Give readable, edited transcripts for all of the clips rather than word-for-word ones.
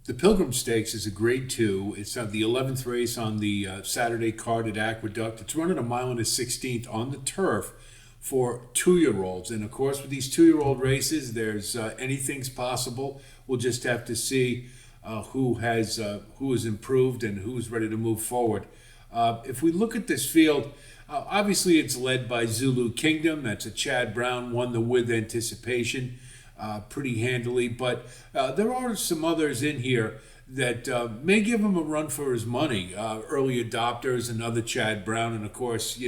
The Pilgrim Stakes is a Grade 2. It's the 11th race on the Saturday card at Aqueduct. It's running a mile and a 16th on the turf for 2-year-olds. And of course, with these 2-year-old races, there's anything's possible. We'll just have to see who has improved and who's ready to move forward. If we look at this field, obviously it's led by Zulu Kingdom. That's a Chad Brown, won the With Anticipation pretty handily. But there are some others in here that may give him a run for his money. Early adopters, another Chad Brown, and of course,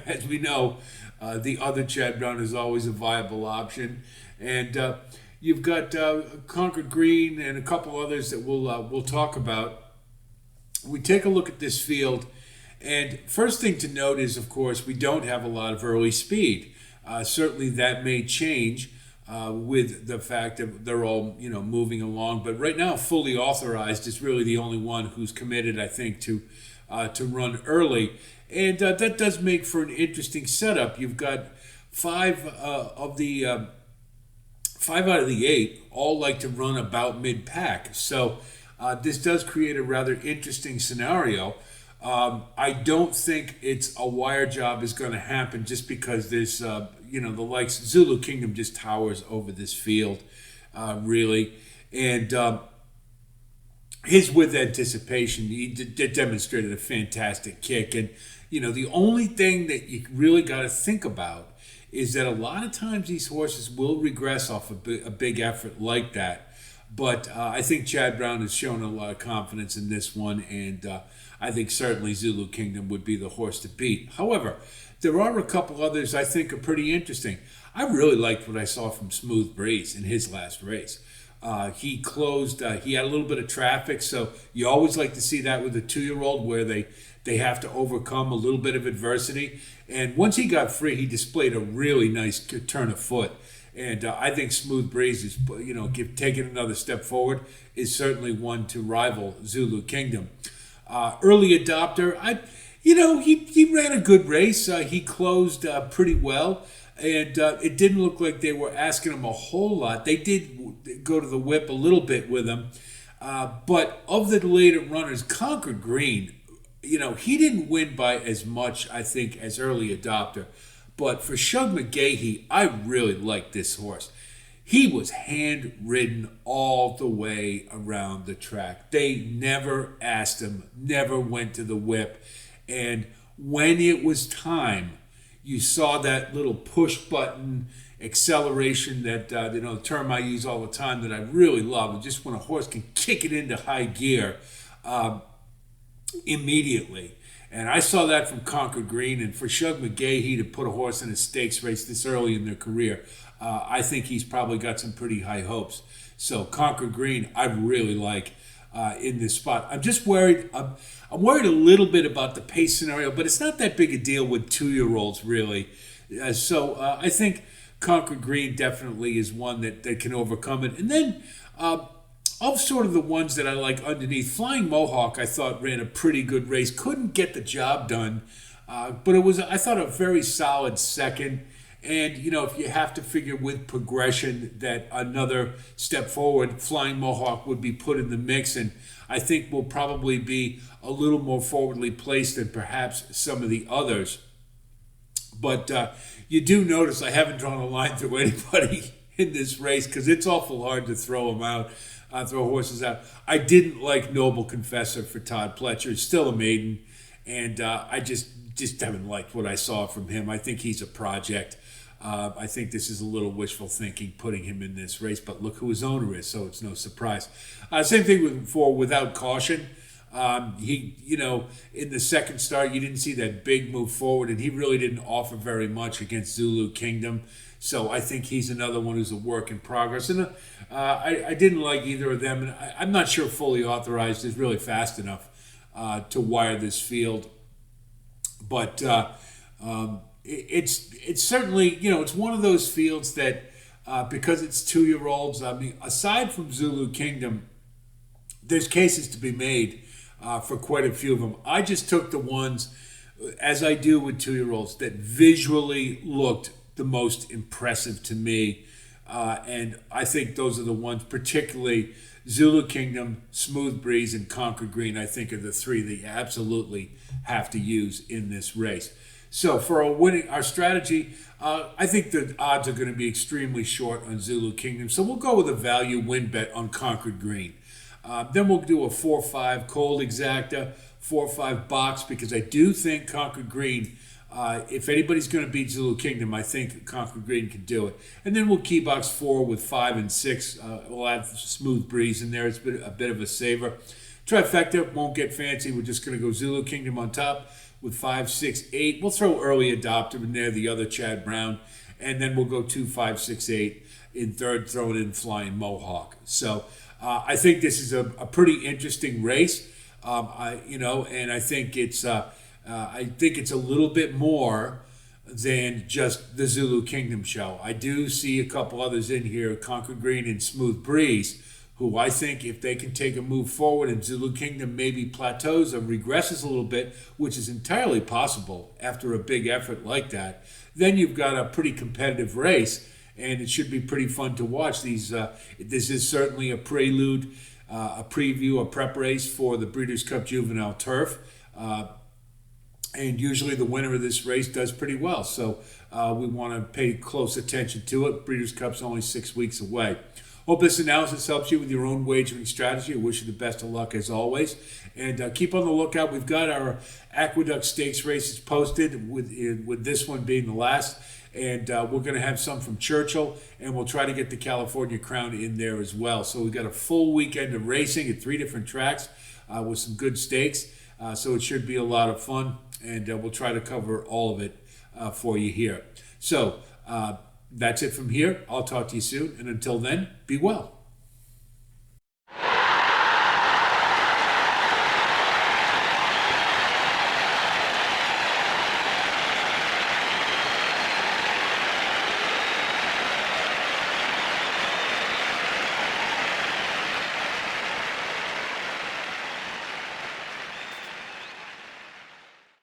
as we know, the other Chad Brown is always a viable option. And you've got Concord Green and a couple others that we'll talk about. We take a look at this field, and first thing to note is, of course, we don't have a lot of early speed. Certainly, that may change with the fact that they're all moving along. But right now, Fully Authorized is really the only one who's committed, I think, to run early, and that does make for an interesting setup. You've got five out of the 8 all like to run about mid-pack. So this does create a rather interesting scenario. I don't think it's a wire job is going to happen just because there's, the likes Zulu Kingdom just towers over this field, really. And his With Anticipation, he demonstrated a fantastic kick. And, the only thing that you really got to think about is that a lot of times these horses will regress off a big effort like that. But I think Chad Brown has shown a lot of confidence in this one, and I think certainly Zulu Kingdom would be the horse to beat. However, there are a couple others I think are pretty interesting. I really liked what I saw from Smooth Breeze in his last race. He closed, he had a little bit of traffic, so you always like to see that with a 2-year-old where they have to overcome a little bit of adversity. And once he got free, he displayed a really nice turn of foot. And I think Smooth Breeze is, taking another step forward, is certainly one to rival Zulu Kingdom. Early adopter, he ran a good race. He closed pretty well, and it didn't look like they were asking him a whole lot. They did go to the whip a little bit with him, but of the later runners, Concord Green, he didn't win by as much, I think, as early adopter. But for Shug McGahee, I really like this horse. He was hand-ridden all the way around the track. They never asked him, never went to the whip. And when it was time, you saw that little push-button acceleration that, the term I use all the time that I really love. Just when a horse can kick it into high gear immediately. And I saw that from Concord Green. And for Shug McGahee to put a horse in a stakes race this early in their career, I think he's probably got some pretty high hopes. So Concord Green, I really like in this spot. I'm just worried. I'm worried a little bit about the pace scenario, but it's not that big a deal with 2-year-olds, really. So I think Concord Green definitely is one that can overcome it. And then of sort of the ones that I like underneath, Flying Mohawk, I thought ran a pretty good race. Couldn't get the job done, but it was, I thought, a very solid second. And, if you have to figure with progression that another step forward, Flying Mohawk would be put in the mix, and I think will probably be a little more forwardly placed than perhaps some of the others. But you do notice I haven't drawn a line through anybody in this race because it's awful hard to throw them out. Throw horses out. I didn't like Noble Confessor for Todd Pletcher. It's still a maiden, and I just haven't liked what I saw from him. I think he's a project. I think this is a little wishful thinking putting him in this race, but look who his owner is, so it's no surprise. Same thing for Without Caution. He, in the second start, you didn't see that big move forward, and he really didn't offer very much against Zulu Kingdom. So I think he's another one who's a work in progress. And I didn't like either of them. And I'm not sure Fully Authorized is really fast enough to wire this field. But it's certainly, it's one of those fields that because it's 2-year-olds, I mean, aside from Zulu Kingdom, there's cases to be made for quite a few of them. I just took the ones, as I do with 2-year-olds, that visually looked the most impressive to me. And I think those are the ones, particularly Zulu Kingdom, Smooth Breeze, and Concord Green, I think are the three that you absolutely have to use in this race. So for our strategy, I think the odds are going to be extremely short on Zulu Kingdom. So we'll go with a value win bet on Concord Green. Then we'll do a 4-5 cold exacta, 4-5 box, because I do think Concord Green, if anybody's going to beat Zulu Kingdom, I think Concord Green can do it. And then we'll key box 4 with 5 and 6. We'll add Smooth Breeze in there. It's been a bit of a saver. Trifecta won't get fancy. We're just going to go Zulu Kingdom on top with 5, 6, 8. We'll throw early adopter in there, the other Chad Brown. And then we'll go 2, 5, 6, 8 in third, throwing in Flying Mohawk. So I think this is a pretty interesting race. And I think it's a little bit more than just the Zulu Kingdom show. I do see a couple others in here, Concord Green and Smooth Breeze, who I think if they can take a move forward and Zulu Kingdom maybe plateaus or regresses a little bit, which is entirely possible after a big effort like that, then you've got a pretty competitive race, and it should be pretty fun to watch. This is certainly a prelude, a preview, a prep race for the Breeders Cup Juvenile Turf. And usually the winner of this race does pretty well. So we want to pay close attention to it. Breeders' Cup's only 6 weeks away. Hope this analysis helps you with your own wagering strategy. I wish you the best of luck as always. And keep on the lookout. We've got our Aqueduct Stakes races posted, with this one being the last. And we're going to have some from Churchill, and we'll try to get the California Crown in there as well. So we've got a full weekend of racing at 3 different tracks with some good stakes. So it should be a lot of fun, and we'll try to cover all of it for you here. So that's it from here. I'll talk to you soon, and until then, be well.